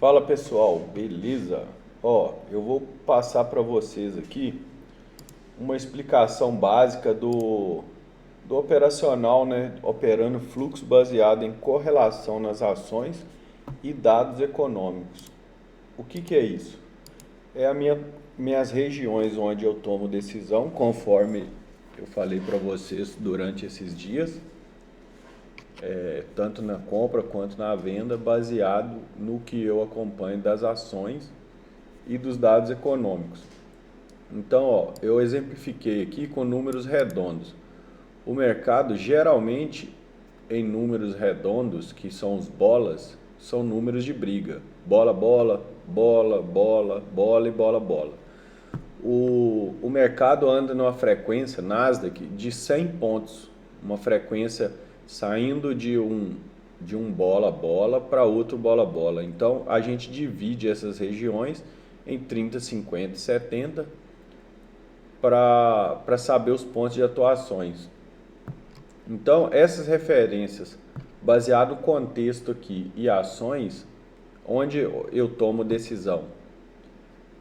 Fala pessoal, beleza? Eu vou passar para vocês aqui uma explicação básica do operacional, né? Operando fluxo baseado em correlação nas ações e dados econômicos. O que é isso? É minhas regiões onde eu tomo decisão, conforme eu falei para vocês durante esses dias, tanto na compra quanto na venda, baseado no que eu acompanho das ações e dos dados econômicos. Então, eu exemplifiquei aqui com números redondos. O mercado geralmente em números redondos, que são os bolas, são números de briga. Bola, bola, bola, bola, bola e bola, bola. O mercado anda numa frequência Nasdaq de 100 pontos, uma frequência saindo de um bola bola para outro bola bola. Então a gente divide essas regiões em 30, 50 e 70 para saber os pontos de atuações. Então essas referências, baseado no contexto aqui e ações, onde eu tomo decisão.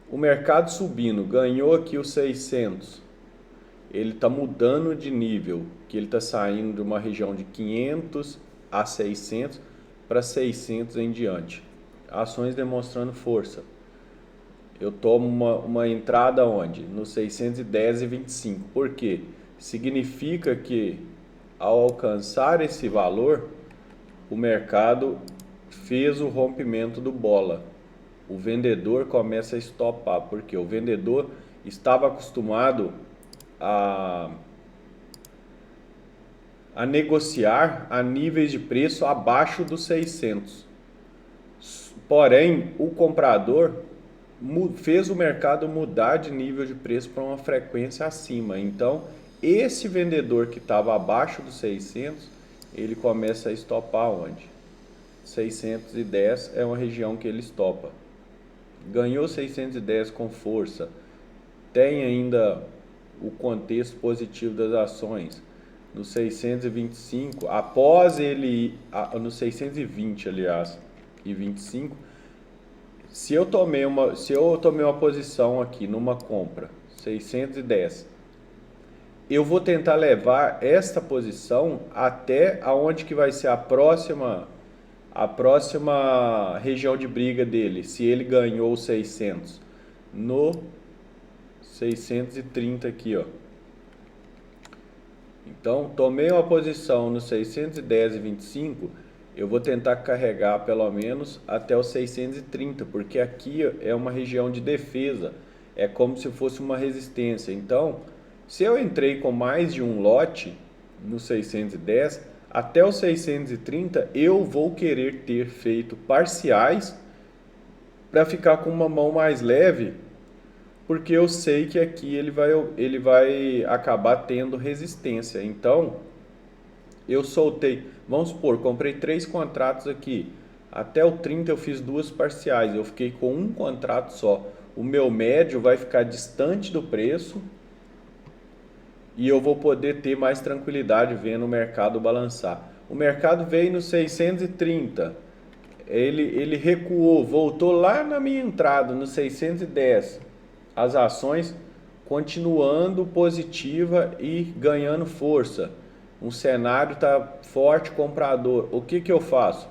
O mercado subindo, ganhou aqui os 600, ele está mudando de nível, que ele está saindo de uma região de 500 a 600 para 600 em diante. Ações demonstrando força. Eu tomo uma entrada onde? No 610,25. Por quê? Significa que ao alcançar esse valor, o mercado fez o rompimento do bola. O vendedor começa a estopar, porque o vendedor estava acostumado a negociar a níveis de preço abaixo dos 600. Porém, o comprador fez o mercado mudar de nível de preço para uma frequência acima. Então, esse vendedor que estava abaixo dos 600, ele começa a estopar onde? 610 é uma região que ele estopa. Ganhou 610 com força, tem ainda o contexto positivo das ações. No 625, após ele, no 620 aliás, e 25, se eu tomei uma posição aqui numa compra, 610, eu vou tentar levar esta posição até aonde que vai ser a próxima região de briga dele, se ele ganhou 600, no 630 aqui, ó. Então, tomei uma posição no 610,25, eu vou tentar carregar pelo menos até os 630, porque aqui é uma região de defesa, é como se fosse uma resistência. Então, se eu entrei com mais de um lote no 610, até os 630 eu vou querer ter feito parciais para ficar com uma mão mais leve, porque eu sei que aqui ele vai acabar tendo resistência. Então, eu soltei, vamos supor, comprei 3 contratos aqui, até o 30 eu fiz 2 parciais, eu fiquei com um contrato só. O meu médio vai ficar distante do preço e eu vou poder ter mais tranquilidade vendo o mercado balançar. O mercado veio no 630, ele recuou, voltou lá na minha entrada, no 610. As ações continuando positiva e ganhando força. Um cenário está forte comprador. O que eu faço?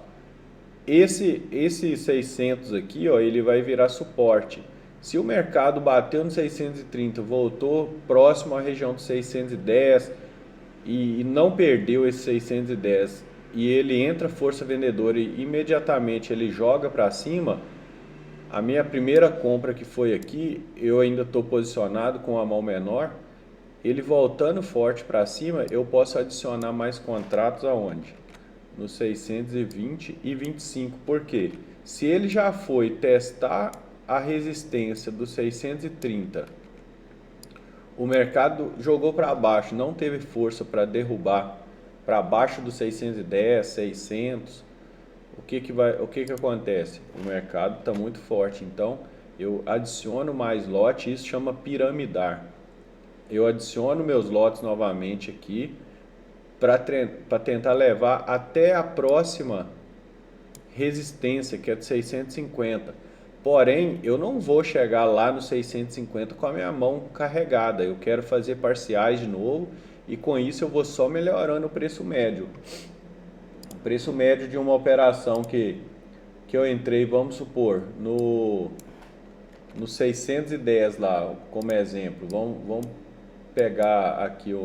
Esse 600 aqui, ó, ele vai virar suporte. Se o mercado bateu no 630, voltou próximo à região do 610 e não perdeu esse 610 e ele entra força vendedora e imediatamente ele joga para cima, a minha primeira compra que foi aqui, eu ainda estou posicionado com a mão menor, ele voltando forte para cima, eu posso adicionar mais contratos aonde? No 620 e 25. Por quê? Se ele já foi testar a resistência do 630, o mercado jogou para baixo, não teve força para derrubar para baixo do 610, 600, o que acontece? O mercado está muito forte, então eu adiciono mais lote, isso chama piramidar. Eu adiciono meus lotes novamente aqui para tentar levar até a próxima resistência, que é de 650. Porém, eu não vou chegar lá no 650 com a minha mão carregada. Eu quero fazer parciais de novo e com isso eu vou só melhorando o preço médio. O preço médio de uma operação que eu entrei, vamos supor, no 610 lá, como exemplo. Vamos pegar aqui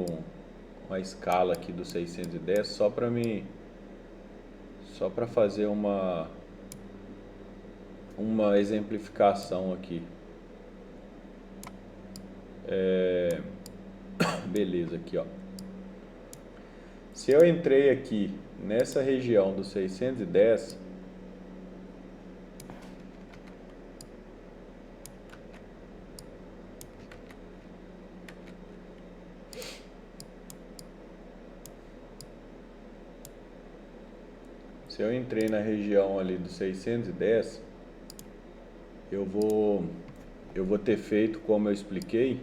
uma escala aqui do 610 só para fazer uma exemplificação aqui. Beleza, aqui ó. Se eu entrei aqui nessa região do 610, se eu entrei na região ali do 610, eu vou ter feito, como eu expliquei,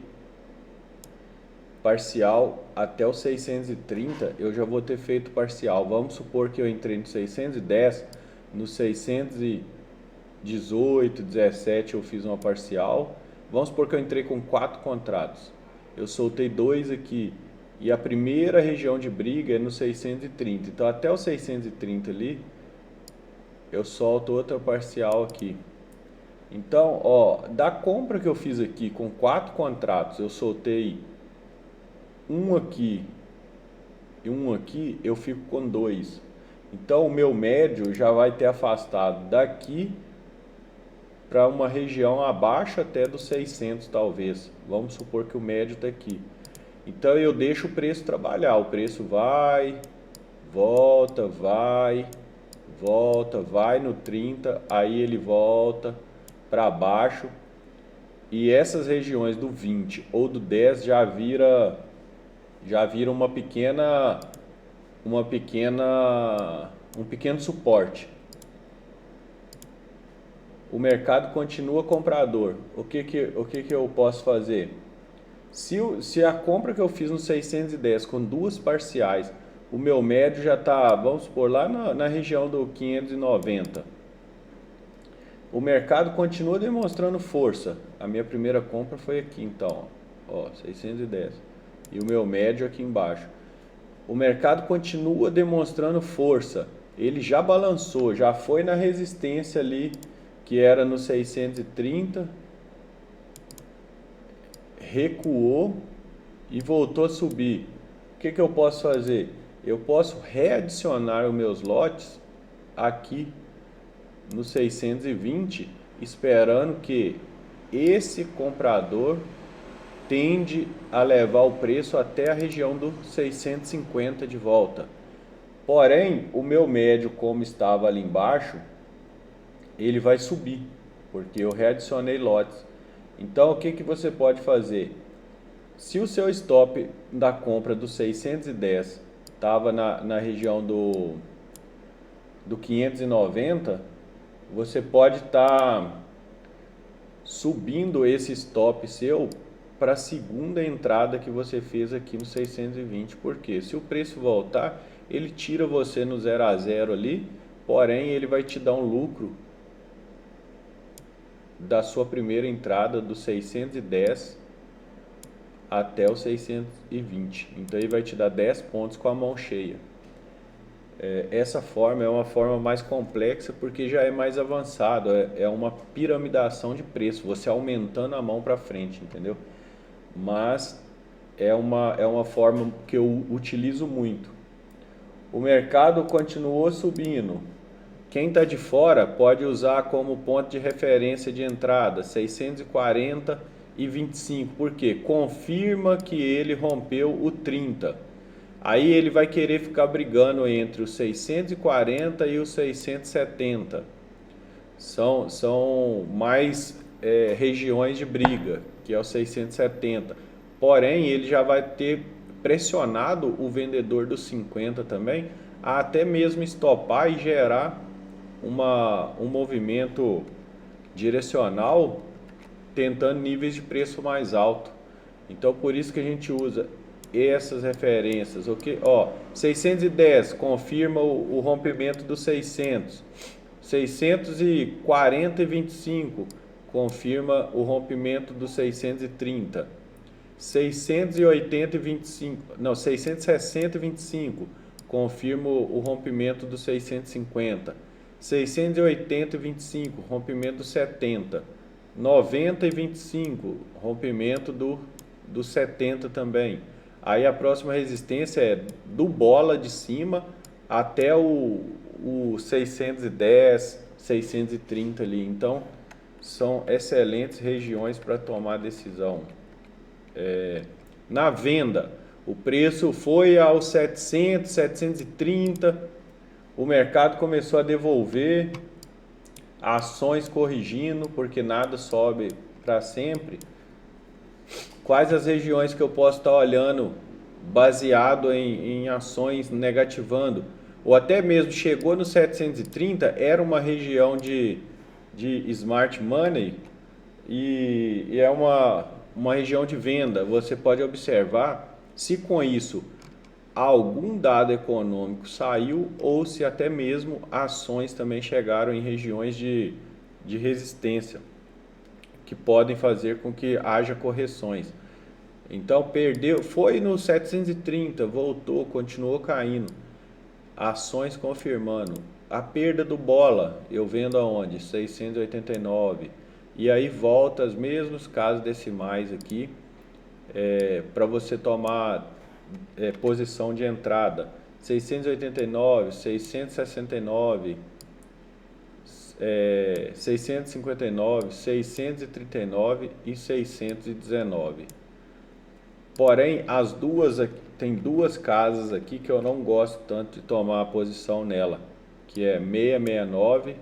parcial até o 630, eu já vou ter feito parcial. Vamos supor que eu entrei no 610, no 618, 17 eu fiz uma parcial. Vamos supor que eu entrei com 4 contratos. Eu soltei 2 aqui e a primeira região de briga é no 630. Então até o 630 ali, eu solto outra parcial aqui. Então, ó, da compra que eu fiz aqui com 4 contratos, eu soltei um aqui e um aqui, eu fico com 2. Então o meu médio já vai ter afastado daqui para uma região abaixo até dos 600 talvez. Vamos supor que o médio está aqui. Então eu deixo o preço trabalhar. O preço vai, volta, vai no 30, aí ele volta para baixo. E essas regiões do 20 ou do 10 já vira um pequeno suporte. O mercado continua comprador. O que eu posso fazer? Se a compra que eu fiz no 610 com 2 parciais, o meu médio já está, vamos supor, lá na região do 590. O mercado continua demonstrando força. A minha primeira compra foi aqui, então, ó, 610. E o meu médio aqui embaixo. O mercado continua demonstrando força. Ele já balançou, já foi na resistência ali, que era no 630, recuou e voltou a subir. O que eu posso fazer? Eu posso readicionar os meus lotes aqui no 620, esperando que esse comprador tende a levar o preço até a região do 650 de volta. Porém, o meu médio, como estava ali embaixo, ele vai subir, porque eu readicionei lotes. Então, o que você pode fazer? Se o seu stop da compra do 610 estava na região do 590, você pode estar subindo esse stop seu para a segunda entrada que você fez aqui no 620. Porque se o preço voltar, ele tira você no 0 a 0 ali, porém ele vai te dar um lucro da sua primeira entrada do 610 até o 620. Então ele vai te dar 10 pontos com a mão cheia. Essa forma é uma forma mais complexa porque já é mais avançado, é uma piramidação de preço, você aumentando a mão para frente, entendeu? Mas é uma forma que eu utilizo muito. O mercado continuou subindo. Quem está de fora pode usar como ponto de referência de entrada 640 e 25, porque confirma que ele rompeu o 30. Aí ele vai querer ficar brigando entre os 640 e os 670. São mais regiões de briga, que é o 670. Porém, ele já vai ter pressionado o vendedor dos 50 também, a até mesmo estopar e gerar um movimento direcional, tentando níveis de preço mais alto. Então, por isso que a gente usa essas referências, ok? Ó, 610 confirma o rompimento dos 600. 640,25 confirma o rompimento do 630. 680,25, não, 660,25 confirma o rompimento do 650. 680,25 rompimento do 70. 90,25 rompimento do 70 também. Aí a próxima resistência é do bola de cima até o 610, 630 ali. Então, são excelentes regiões para tomar decisão. Na venda, o preço foi aos 700, 730, o mercado começou a devolver, ações corrigindo, porque nada sobe para sempre. Quais as regiões que eu posso estar olhando baseado em ações negativando? Ou até mesmo chegou no 730, era uma região de smart money e é uma região de venda. Você pode observar se com isso algum dado econômico saiu ou se até mesmo ações também chegaram em regiões de resistência que podem fazer com que haja correções. Então perdeu, foi no 730, voltou, continuou caindo. Ações confirmando. A perda do bola, eu vendo aonde? 689. E aí volta os mesmos casos decimais aqui, para você tomar posição de entrada. 689, 669, 659, 639 e 619. Porém, as duas tem duas casas aqui que eu não gosto tanto de tomar a posição nela, que é 669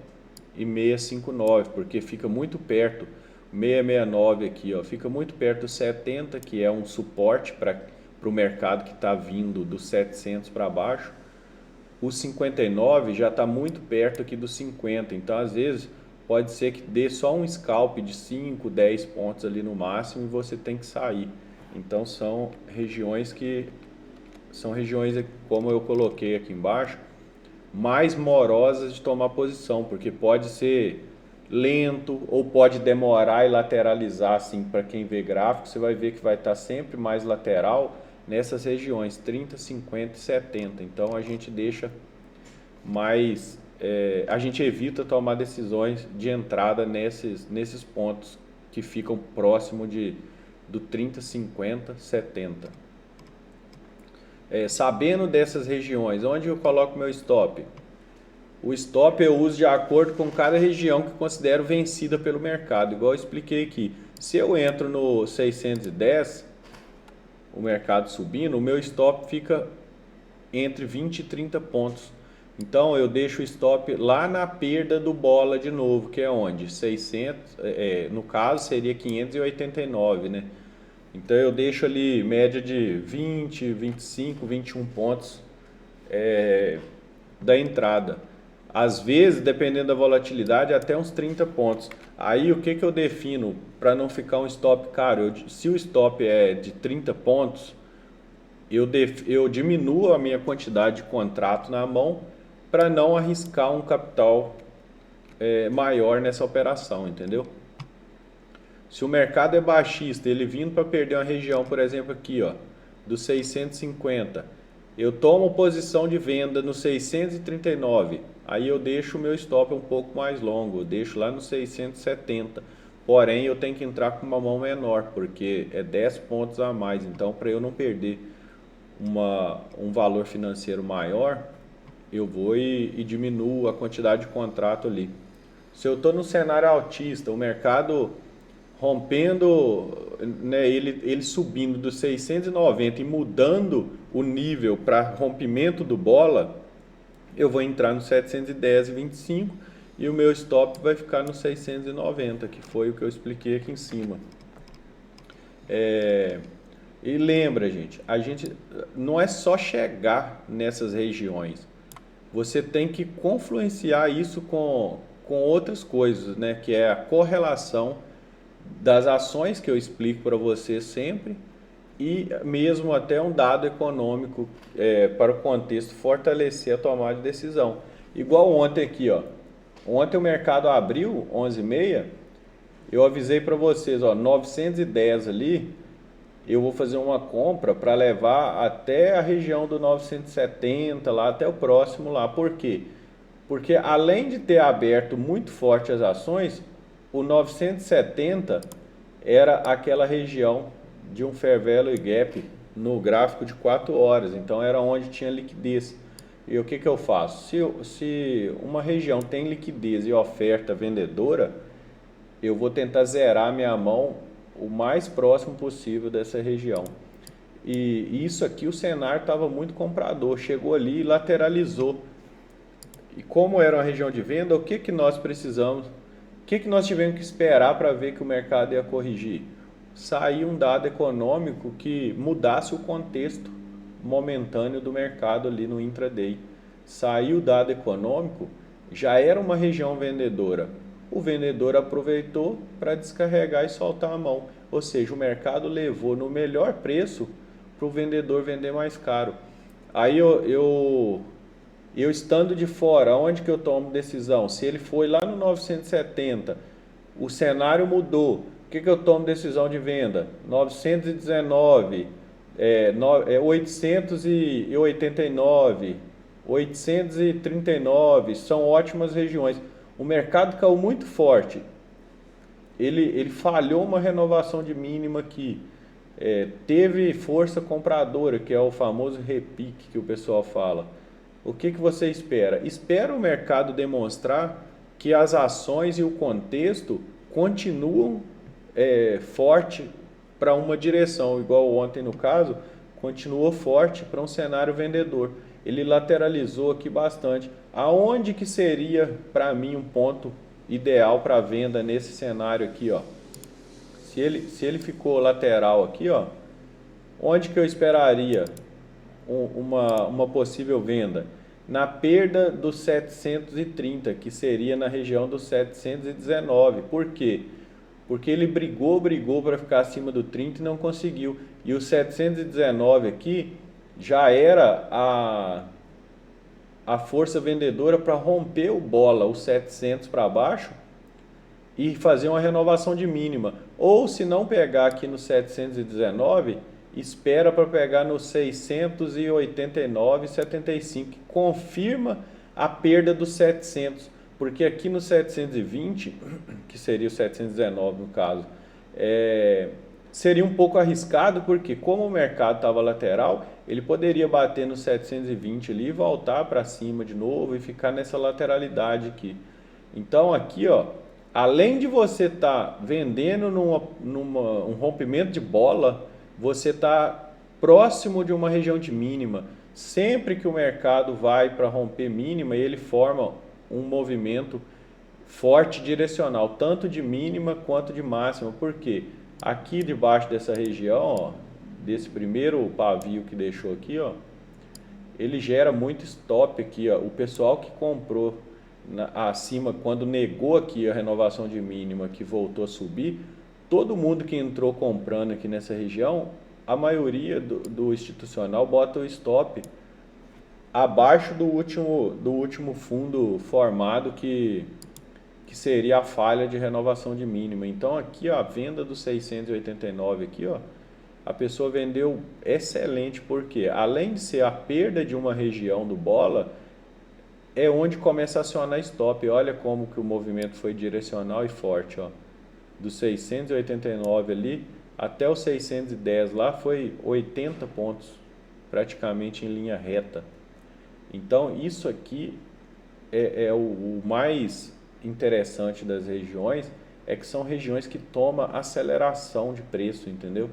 e 659, porque fica muito perto. 669 aqui, ó, fica muito perto do 70, que é um suporte para o mercado que está vindo dos 700 para baixo. O 59 já está muito perto aqui dos 50, então às vezes pode ser que dê só um scalp de 5, 10 pontos ali no máximo e você tem que sair. Então são regiões como eu coloquei aqui embaixo, mais morosas de tomar posição, porque pode ser lento ou pode demorar e lateralizar, assim, para quem vê gráfico, você vai ver que vai estar sempre mais lateral nessas regiões 30, 50 e 70. Então a gente deixa mais, a gente evita tomar decisões de entrada nesses pontos que ficam próximo do 30, 50, 70. Sabendo dessas regiões, onde eu coloco meu stop? O stop eu uso de acordo com cada região que considero vencida pelo mercado, igual eu expliquei aqui. Se eu entro no 610, o mercado subindo, o meu stop fica entre 20 e 30 pontos. Então eu deixo o stop lá na perda do bola de novo, que é onde? 600, no caso seria 589, né? Então eu deixo ali média de 20, 25, 21 pontos da entrada. Às vezes, dependendo da volatilidade, até uns 30 pontos. Aí o que eu defino para não ficar um stop caro? Se o stop é de 30 pontos, eu diminuo a minha quantidade de contrato na mão para não arriscar um capital maior nessa operação, entendeu? Se o mercado é baixista, ele vindo para perder uma região, por exemplo, aqui, ó, dos 650, eu tomo posição de venda no 639, aí eu deixo o meu stop um pouco mais longo, eu deixo lá no 670. Porém, eu tenho que entrar com uma mão menor, porque é 10 pontos a mais. Então, para eu não perder um valor financeiro maior, eu vou e diminuo a quantidade de contrato ali. Se eu estou no cenário altista, o mercado rompendo, né, ele subindo dos 690 e mudando o nível para rompimento do bola, eu vou entrar no 710,25 e o meu stop vai ficar no 690, que foi o que eu expliquei aqui em cima. E lembra, gente, a gente não é só chegar nessas regiões, você tem que confluenciar isso com outras coisas, né, que é a correlação das ações que eu explico para você sempre e mesmo até um dado econômico para o contexto fortalecer a tomada de decisão. Igual ontem aqui, ó, Ontem o mercado abriu 11h30, eu avisei para vocês, ó, 910 ali, eu vou fazer uma compra para levar até a região do 970, lá até o próximo lá. Por quê? Porque além de ter aberto muito forte as ações, o 970 era aquela região de um fair value gap no gráfico de 4 horas, então era onde tinha liquidez. E o que que eu faço? Se uma região tem liquidez e oferta vendedora, eu vou tentar zerar minha mão o mais próximo possível dessa região. E isso aqui, o cenário estava muito comprador, chegou ali e lateralizou. E como era uma região de venda, o que que nós precisamos? O que que nós tivemos que esperar para ver que o mercado ia corrigir? Sair um dado econômico que mudasse o contexto momentâneo do mercado ali no intraday. Saiu o dado econômico, já era uma região vendedora. O vendedor aproveitou para descarregar e soltar a mão. Ou seja, o mercado levou no melhor preço para o vendedor vender mais caro. Aí eu estando de fora, onde que eu tomo decisão? Se ele foi lá no 970, o cenário mudou, o que que eu tomo decisão de venda? 919, 889, 839, são ótimas regiões. O mercado caiu muito forte, ele falhou uma renovação de mínima aqui, teve força compradora, que é o famoso repique que o pessoal fala. O que que você espera? Espera o mercado demonstrar que as ações e o contexto continuam forte para uma direção, igual ontem no caso, continuou forte para um cenário vendedor. Ele lateralizou aqui bastante. Aonde que seria para mim um ponto ideal para venda nesse cenário aqui, ó? Se ele ficou lateral aqui, ó, onde que eu esperaria uma possível venda? Na perda dos 730, que seria na região dos 719. Por quê? Porque ele brigou para ficar acima do 30 e não conseguiu. E o 719 aqui já era a força vendedora para romper o bola, os 700 para baixo, e fazer uma renovação de mínima. Ou se não pegar aqui no 719, espera para pegar no 689,75, que confirma a perda dos 700, porque aqui no 720, que seria o 719 no caso, seria um pouco arriscado, porque como o mercado estava lateral, ele poderia bater no 720 ali, voltar para cima de novo e ficar nessa lateralidade aqui. Então aqui, ó, além de você estar vendendo um rompimento de bola, você está próximo de uma região de mínima. Sempre que o mercado vai para romper mínima, ele forma um movimento forte direcional, tanto de mínima quanto de máxima. Por quê? Aqui debaixo dessa região, ó, desse primeiro pavio que deixou aqui, ó, ele gera muito stop aqui, ó. O pessoal que comprou acima, quando negou aqui a renovação de mínima, que voltou a subir, todo mundo que entrou comprando aqui nessa região, a maioria do institucional bota o stop abaixo do último fundo formado, que seria a falha de renovação de mínima. Então aqui, ó, a venda do 689 aqui, ó, a pessoa vendeu excelente, porque além de ser a perda de uma região do bola, é onde começa a acionar stop. Olha como que o movimento foi direcional e forte, ó. Do 689 ali até o 610 lá foi 80 pontos, praticamente em linha reta. Então isso aqui é o mais interessante das regiões, é que são regiões que tomam aceleração de preço, entendeu?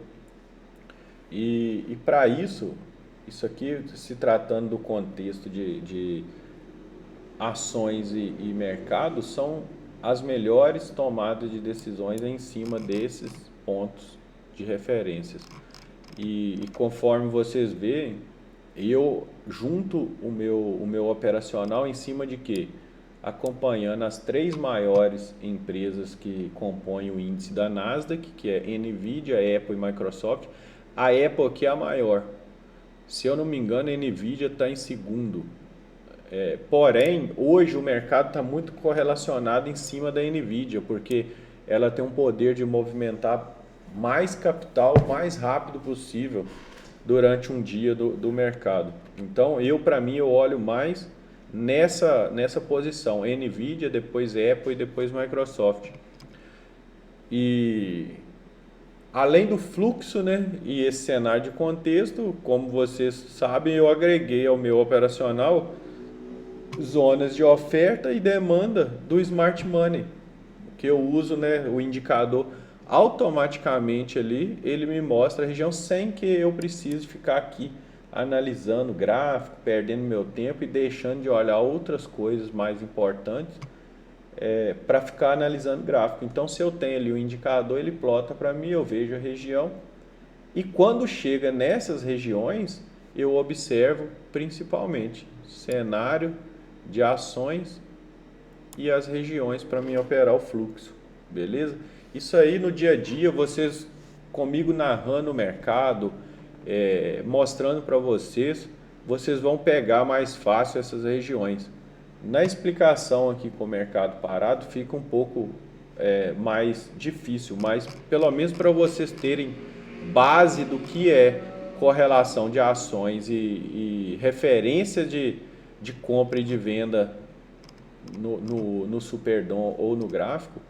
E para isso aqui, se tratando do contexto de ações e mercados, são as melhores tomadas de decisões em cima desses pontos de referências. E conforme vocês veem, eu junto o meu operacional em cima de quê? Acompanhando as 3 maiores empresas que compõem o índice da Nasdaq, que é Nvidia, Apple e Microsoft. A Apple aqui é a maior. Se eu não me engano, a Nvidia está em segundo. Porém, hoje o mercado está muito correlacionado em cima da Nvidia, porque ela tem um poder de movimentar mais capital o mais rápido possível durante um dia do mercado. Então, para mim, eu olho mais nessa posição, Nvidia, depois Apple e depois Microsoft. E além do fluxo, né, e esse cenário de contexto, como vocês sabem, eu agreguei ao meu operacional zonas de oferta e demanda do Smart Money, que eu uso, né, o indicador automaticamente ali, ele me mostra a região sem que eu precise ficar aqui analisando o gráfico, perdendo meu tempo e deixando de olhar outras coisas mais importantes para ficar analisando o gráfico. Então, se eu tenho ali o indicador, ele plota para mim, eu vejo a região e quando chega nessas regiões, eu observo principalmente cenário de ações e as regiões para mim operar o fluxo, beleza? Isso aí no dia a dia, vocês comigo narrando o mercado, mostrando para vocês, vocês vão pegar mais fácil essas regiões. Na explicação aqui com o mercado parado fica um pouco mais difícil, mas pelo menos para vocês terem base do que é correlação de ações e referência de compra e de venda no Superdom ou no gráfico,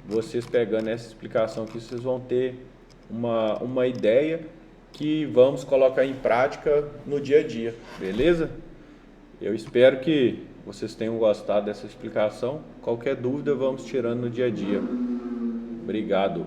vocês pegando essa explicação aqui, vocês vão ter uma ideia que vamos colocar em prática no dia a dia, beleza? Eu espero que vocês tenham gostado dessa explicação. Qualquer dúvida, vamos tirando no dia a dia. Obrigado.